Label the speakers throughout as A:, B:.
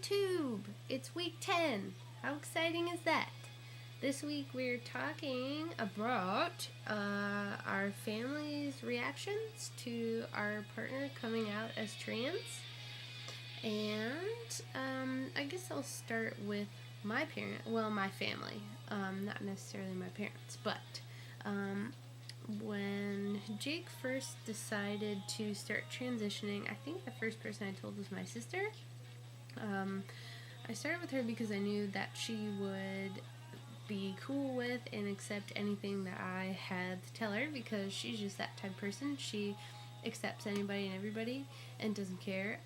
A: YouTube! It's week 10. How exciting is that? This week we're talking about our family's reactions to our partner coming out as trans. And I guess I'll start with my family. Not necessarily my parents, but when Jake first decided to start transitioning, I think the first person I told was my sister. I started with her because I knew that she would be cool with and accept anything that I had to tell her, because she's just that type of person. She accepts anybody and everybody and doesn't care.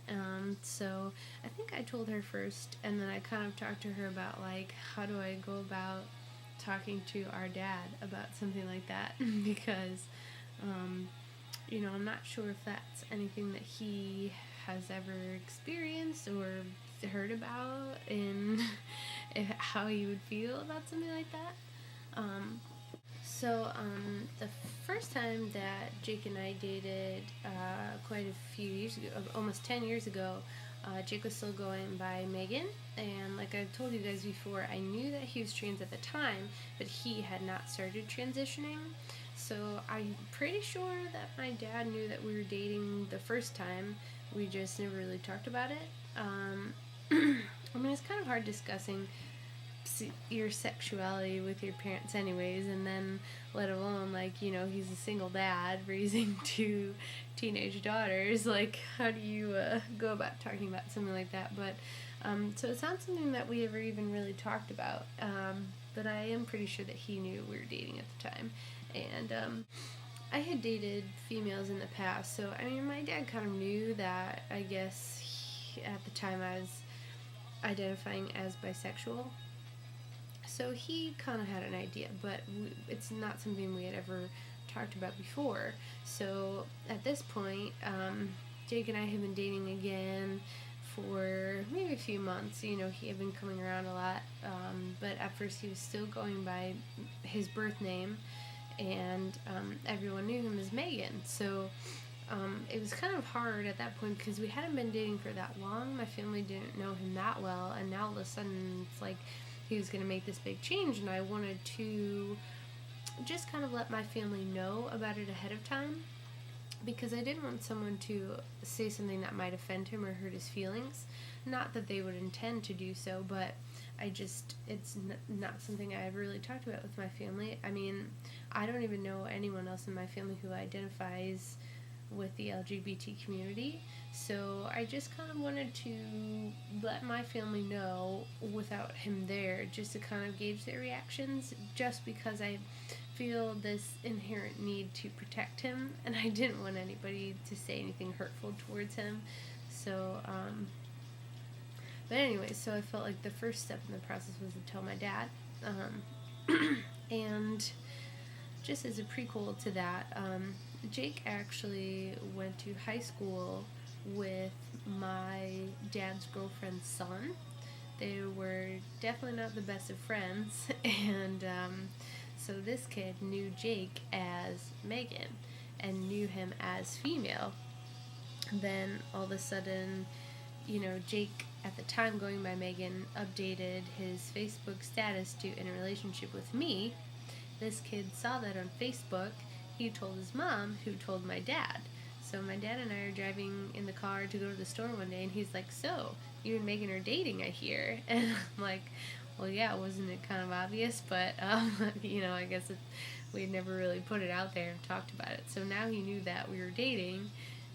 A: So I think I told her first, and then I kind of talked to her about, like, how do I go about talking to our dad about something like that, because I'm not sure if that's anything that he has ever experienced or heard about, and how he would feel about something like that. So the first time that Jake and I dated, quite a few years ago, almost 10 years ago, Jake was still going by Megan, and like I told you guys before, I knew that he was trans at the time, but he had not started transitioning. So I'm pretty sure that my dad knew that we were dating the first time. We just never really talked about it. I mean, it's kind of hard discussing your sexuality with your parents anyways, and then let alone, like, he's a single dad raising two teenage daughters. Like, how do you go about talking about something like that? But so it's not something that we ever even really talked about, but I am pretty sure that he knew we were dating at the time. And I had dated females in the past, so I mean, my dad kind of knew that. I guess at the time I was identifying as bisexual, so he kind of had an idea, but it's not something we had ever talked about before. So at this point, Jake and I have been dating again for maybe a few months. He had been coming around a lot, but at first he was still going by his birth name, and everyone knew him as Megan. So it was kind of hard at that point because we hadn't been dating for that long. My family didn't know him that well, and now all of a sudden it's like he was going to make this big change, and I wanted to just kind of let my family know about it ahead of time, because I didn't want someone to say something that might offend him or hurt his feelings. Not that they would intend to do so, but it's not something I ever really talked about with my family. I mean, I don't even know anyone else in my family who identifies with the LGBT community, so I just kind of wanted to let my family know without him there, just to kind of gauge their reactions, just because I feel this inherent need to protect him, and I didn't want anybody to say anything hurtful towards him. So but anyway, so I felt like the first step in the process was to tell my dad. And just as a prequel to that, Jake actually went to high school with my dad's girlfriend's son. They were definitely not the best of friends, and so this kid knew Jake as Megan and knew him as female. Then all of a sudden, Jake, at the time going by Megan, updated his Facebook status to in a relationship with me. This kid saw that on Facebook. He told his mom, who told my dad. So my dad and I are driving in the car to go to the store one day, and he's like, "So, you and Megan are dating, I hear." And I'm like, well, yeah, wasn't it kind of obvious? But, I guess we'd never really put it out there and talked about it. So now he knew that we were dating.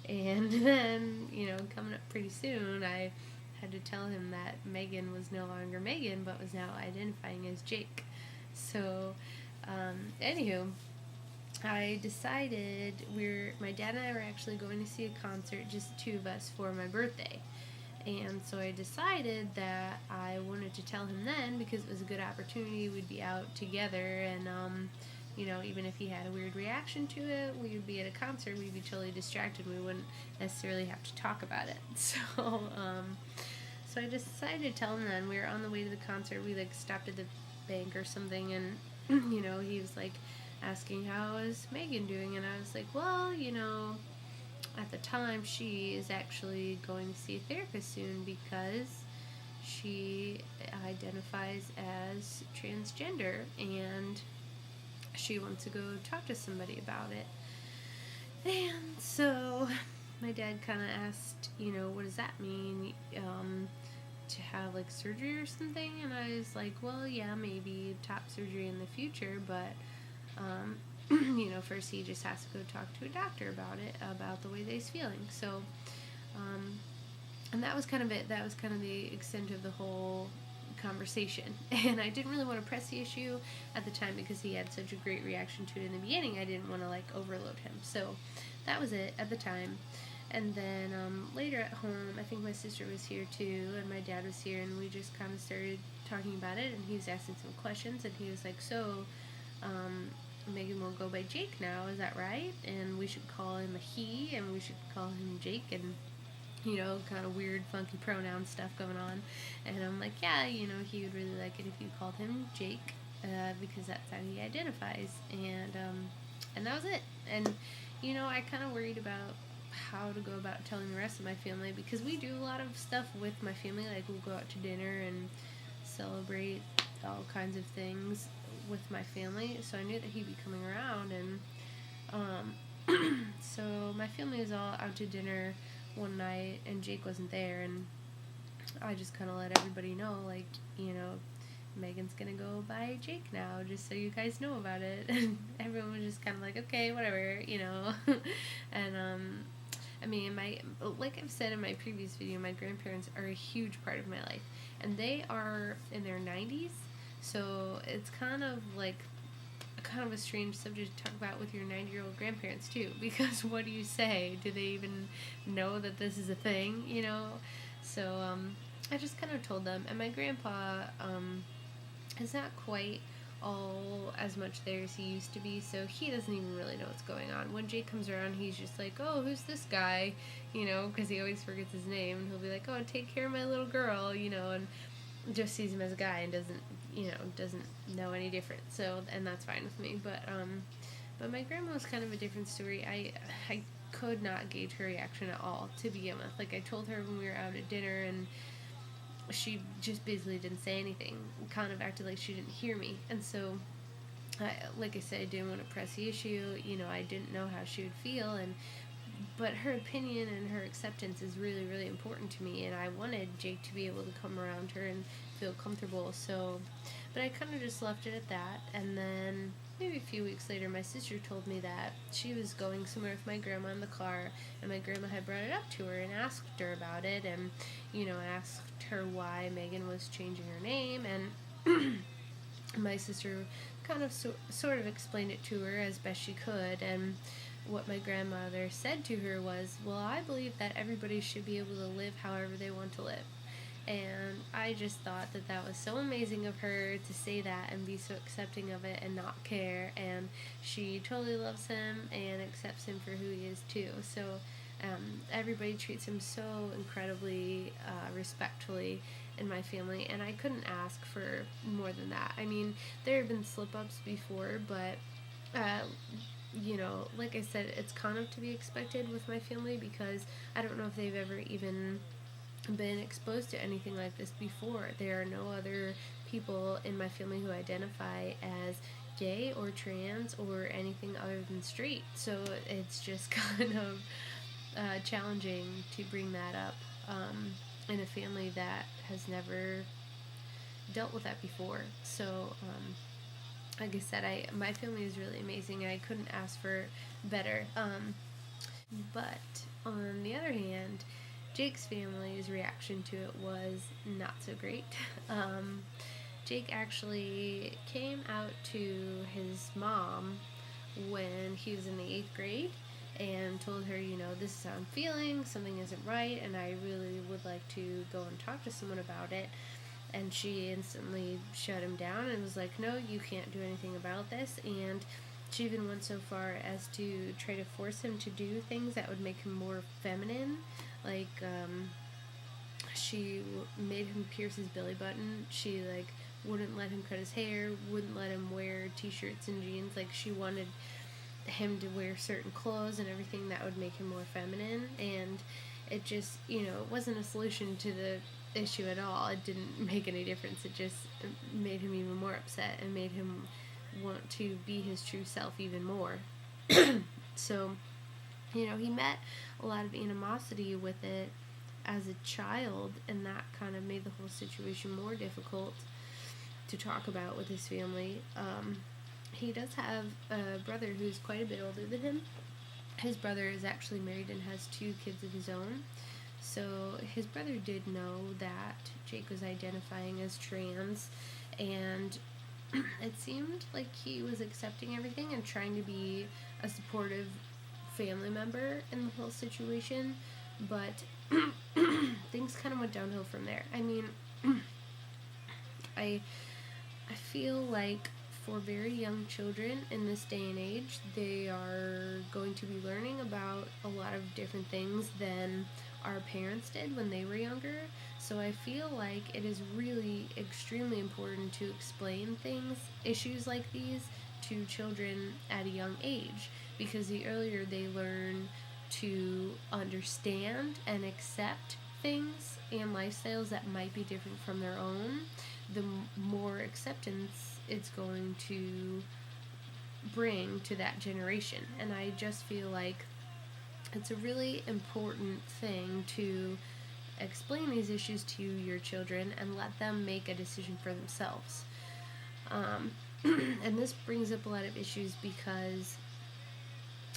A: And then, coming up pretty soon, I had to tell him that Megan was no longer Megan, but was now identifying as Jake. So, anywho, I decided my dad and I were actually going to see a concert, just the two of us, for my birthday. And so I decided that I wanted to tell him then, because it was a good opportunity. We'd be out together, and even if he had a weird reaction to it, we would be at a concert, we'd be totally distracted, we wouldn't necessarily have to talk about it. So I just decided to tell him then. We were on the way to the concert, we stopped at the bank or something, and he was asking how is Megan doing, and I was like, well, at the time she is actually going to see a therapist soon, because she identifies as transgender, and she wants to go talk to somebody about it. And so my dad kind of asked, what does that mean? To have like surgery or something? And I was like, well, yeah, maybe top surgery in the future, but first he just has to go talk to a doctor about it, about the way that he's feeling. So, and that was kind of it. That was kind of the extent of the whole conversation. And I didn't really want to press the issue at the time because he had such a great reaction to it in the beginning. I didn't want to like overload him. So that was it at the time. And then later at home, I think my sister was here too, and my dad was here, and we just kind of started talking about it, and he was asking some questions, and he was like, so, Megan will go by Jake now, is that right? And we should call him a he, and we should call him Jake, and, kind of weird, funky pronoun stuff going on. And I'm like, yeah, he would really like it if you called him Jake, because that's how he identifies. And that was it. And, I kind of worried about how to go about telling the rest of my family, because we do a lot of stuff with my family, like we'll go out to dinner and celebrate all kinds of things with my family, so I knew that he'd be coming around. And so my family was all out to dinner one night, and Jake wasn't there, and I just kind of let everybody know, like, Megan's gonna go by Jake now, just so you guys know about it. And everyone was just kind of like, okay, whatever, And like I've said in my previous video, my grandparents are a huge part of my life, and they are in their 90s, so it's kind of a strange subject to talk about with your 90-year-old grandparents too, because what do you say? Do they even know that this is a thing, So, I just kind of told them, and my grandpa, is not quite all as much there as he used to be, so he doesn't even really know what's going on. When Jake comes around, he's just like, oh, who's this guy, because he always forgets his name, and he'll be like, oh, take care of my little girl, and just sees him as a guy and doesn't know any different. So, and that's fine with me. But my grandma was kind of a different story. I could not gauge her reaction at all to begin with. Like, I told her when we were out at dinner, and she just basically didn't say anything, kind of acted like she didn't hear me. And so, like I said, I didn't want to press the issue. I didn't know how she would feel, but her opinion and her acceptance is really, really important to me, and I wanted Jake to be able to come around her and feel comfortable. So, but I kind of just left it at that. And then maybe a few weeks later, my sister told me that she was going somewhere with my grandma in the car, and my grandma had brought it up to her and asked her about it, and asked her why Megan was changing her name. And my sister kind of sort of explained it to her as best she could. And what my grandmother said to her was, well, I believe that everybody should be able to live however they want to live. And I just thought that that was so amazing of her to say that and be so accepting of it and not care. And she totally loves him and accepts him for who he is too. So everybody treats him so incredibly respectfully in my family, and I couldn't ask for more than that. I mean, there have been slip-ups before, but like I said, it's kind of to be expected with my family, because I don't know if they've ever even been exposed to anything like this before. There are no other people in my family who identify as gay or trans or anything other than straight, so it's just kind of challenging to bring that up in a family that has never dealt with that before. So like I said, my family is really amazing, and I couldn't ask for better. But on the other hand, Jake's family's reaction to it was not so great. Jake actually came out to his mom when he was in the 8th grade and told her, this is how I'm feeling, something isn't right, and I really would like to go and talk to someone about it. And she instantly shut him down and was like, no, you can't do anything about this. And she even went so far as to try to force him to do things that would make him more feminine. Like, she made him pierce his belly button. She, wouldn't let him cut his hair, wouldn't let him wear t-shirts and jeans. Like, she wanted him to wear certain clothes and everything that would make him more feminine. And it just, it wasn't a solution to the issue at all. It didn't make any difference. It just made him even more upset and made him want to be his true self even more. So, he met a lot of animosity with it as a child, and that kind of made the whole situation more difficult to talk about with his family. He does have a brother who's quite a bit older than him. His brother is actually married and has 2 kids of his own. So his brother did know that Jake was identifying as trans, and it seemed like he was accepting everything and trying to be a supportive family member in the whole situation, but things kind of went downhill from there. I mean, I feel like for very young children in this day and age, they are going to be learning about a lot of different things than our parents did when they were younger. So I feel like it is really extremely important to explain issues like these, to children at a young age, because the earlier they learn to understand and accept things and lifestyles that might be different from their own, the more acceptance it's going to bring to that generation. And I just feel like it's a really important thing to explain these issues to your children and let them make a decision for themselves. And this brings up a lot of issues because,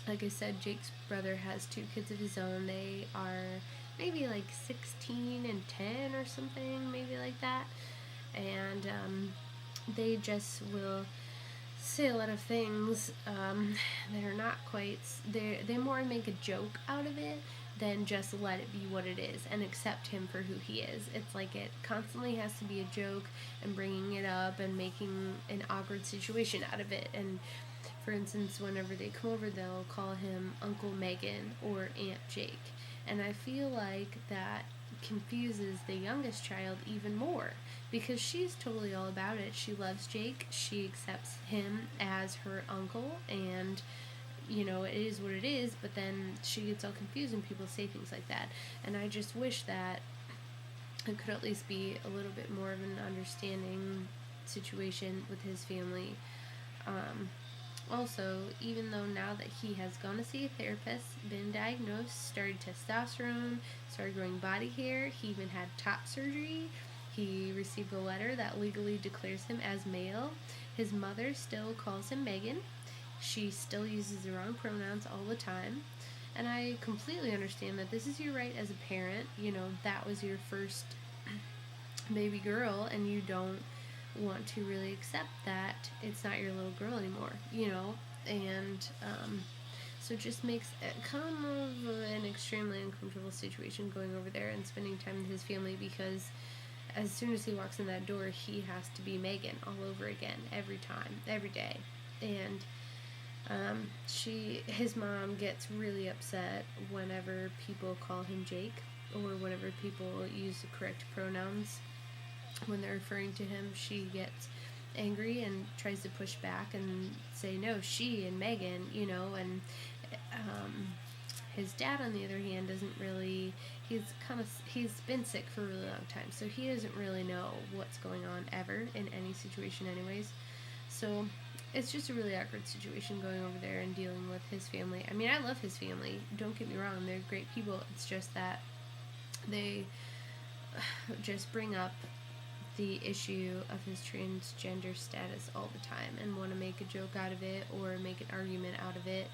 A: like I said, Jake's brother has 2 kids of his own. They are maybe like 16 and 10 or something, maybe like that. And they just will say a lot of things that are not quite. They more make a joke out of it than just let it be what it is and accept him for who he is. It's like it constantly has to be a joke and bringing it up and making an awkward situation out of it. And for instance, whenever they come over, they'll call him Uncle Megan or Aunt Jake. And I feel like that confuses the youngest child even more, because she's totally all about it. She loves Jake. She accepts him as her uncle, and it is what it is, but then she gets all confused when people say things like that. And I just wish that it could at least be a little bit more of an understanding situation with his family. Also, even though now that he has gone to see a therapist, been diagnosed, started testosterone, started growing body hair, he even had top surgery, he received a letter that legally declares him as male. His mother still calls him Megan. She still uses the wrong pronouns all the time. And I completely understand that this is your right as a parent. That was your first baby girl, and you don't want to really accept that it's not your little girl anymore, and so it just makes it kind of an extremely uncomfortable situation going over there and spending time with his family, because as soon as he walks in that door, he has to be Megan all over again, every time, every day. And his mom gets really upset whenever people call him Jake, or whenever people use the correct pronouns when they're referring to him. She gets angry and tries to push back and say, no, she and Megan, and his dad, on the other hand, doesn't really, he's been sick for a really long time, so he doesn't really know what's going on ever in any situation anyways. So it's just a really awkward situation going over there and dealing with his family. I mean, I love his family, don't get me wrong, they're great people. It's just that they just bring up the issue of his transgender status all the time and want to make a joke out of it or make an argument out of it,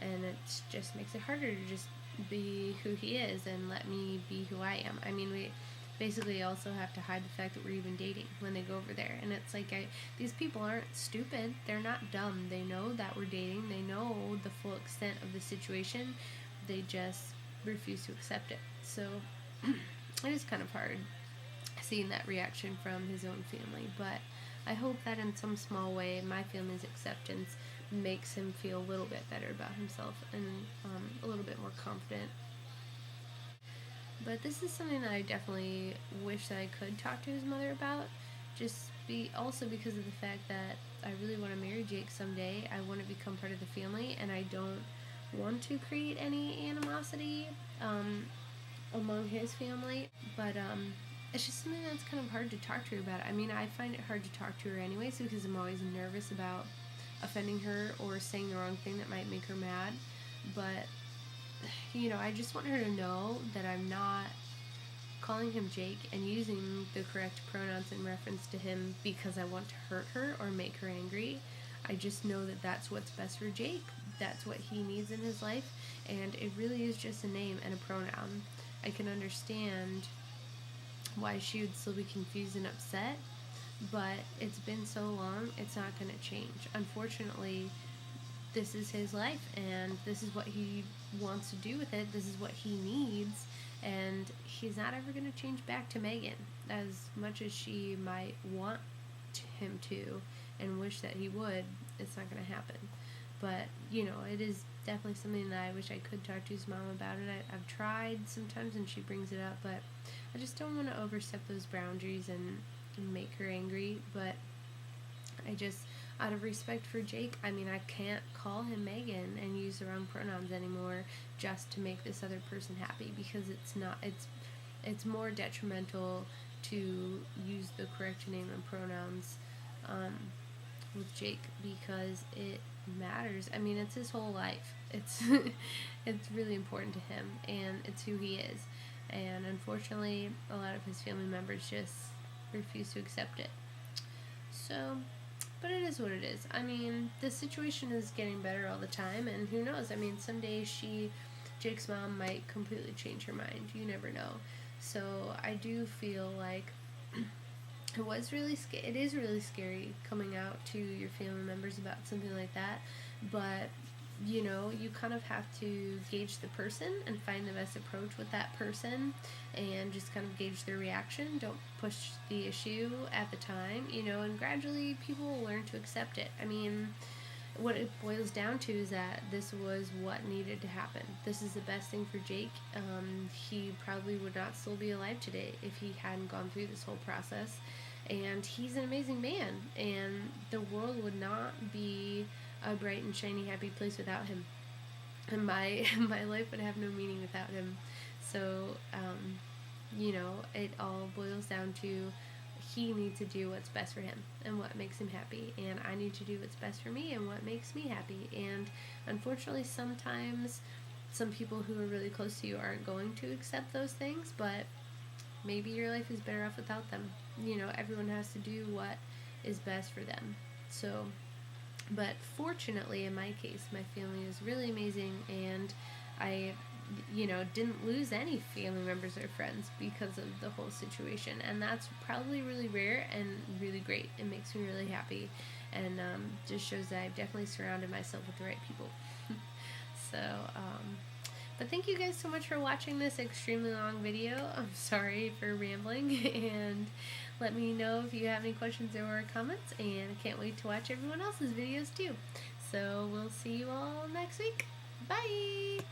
A: and it just makes it harder to just be who he is and let me be who I am. I mean, we basically also have to hide the fact that we're even dating when they go over there, and it's like, these people aren't stupid, they're not dumb, they know that we're dating, they know the full extent of the situation, they just refuse to accept it. So it is kind of hard seeing that reaction from his own family, but I hope that in some small way my family's acceptance makes him feel a little bit better about himself and a little bit more confident. But this is something that I definitely wish that I could talk to his mother about, also because of the fact that I really want to marry Jake someday. I want to become part of the family, and I don't want to create any animosity among his family, but it's just something that's kind of hard to talk to her about. I mean, I find it hard to talk to her anyways because I'm always nervous about offending her or saying the wrong thing that might make her mad. But, I just want her to know that I'm not calling him Jake and using the correct pronouns in reference to him because I want to hurt her or make her angry. I just know that that's what's best for Jake. That's what he needs in his life, and it really is just a name and a pronoun. I can understand why she would still be confused and upset, but it's been so long, it's not going to change. Unfortunately, this is his life, and this is what he wants to do with it. This is what he needs, and he's not ever going to change back to Megan, as much as she might want him to and wish that he would. It's not going to happen. But, it is definitely something that I wish I could talk to his mom about it. I've tried sometimes and she brings it up, but I just don't want to overstep those boundaries and make her angry. But I just, out of respect for Jake, I mean, I can't call him Megan and use the wrong pronouns anymore just to make this other person happy, because it's more detrimental to use the correct name and pronouns with Jake, because it matters. I mean, it's his whole life. It's it's really important to him, and it's who he is. And unfortunately, a lot of his family members just refuse to accept it. So, but it is what it is. I mean, the situation is getting better all the time, and who knows? I mean, someday Jake's mom might completely change her mind. You never know. So I do feel like it is really scary coming out to your family members about something like that, but you kind of have to gauge the person and find the best approach with that person, and just kind of gauge their reaction. Don't push the issue at the time, and gradually people will learn to accept it. I mean, what it boils down to is that this was what needed to happen. This is the best thing for Jake. He probably would not still be alive today if he hadn't gone through this whole process. And he's an amazing man, and the world would not be a bright and shiny, happy place without him. And my life would have no meaning without him. So, it all boils down to he needs to do what's best for him and what makes him happy, and I need to do what's best for me and what makes me happy. And unfortunately, sometimes some people who are really close to you aren't going to accept those things, but maybe your life is better off without them. Everyone has to do what is best for them. So, but fortunately, in my case, my family is really amazing, and I, didn't lose any family members or friends because of the whole situation. And that's probably really rare and really great. It makes me really happy, and just shows that I've definitely surrounded myself with the right people. So, but thank you guys so much for watching this extremely long video. I'm sorry for rambling, and let me know if you have any questions or comments, and I can't wait to watch everyone else's videos too. So we'll see you all next week. Bye!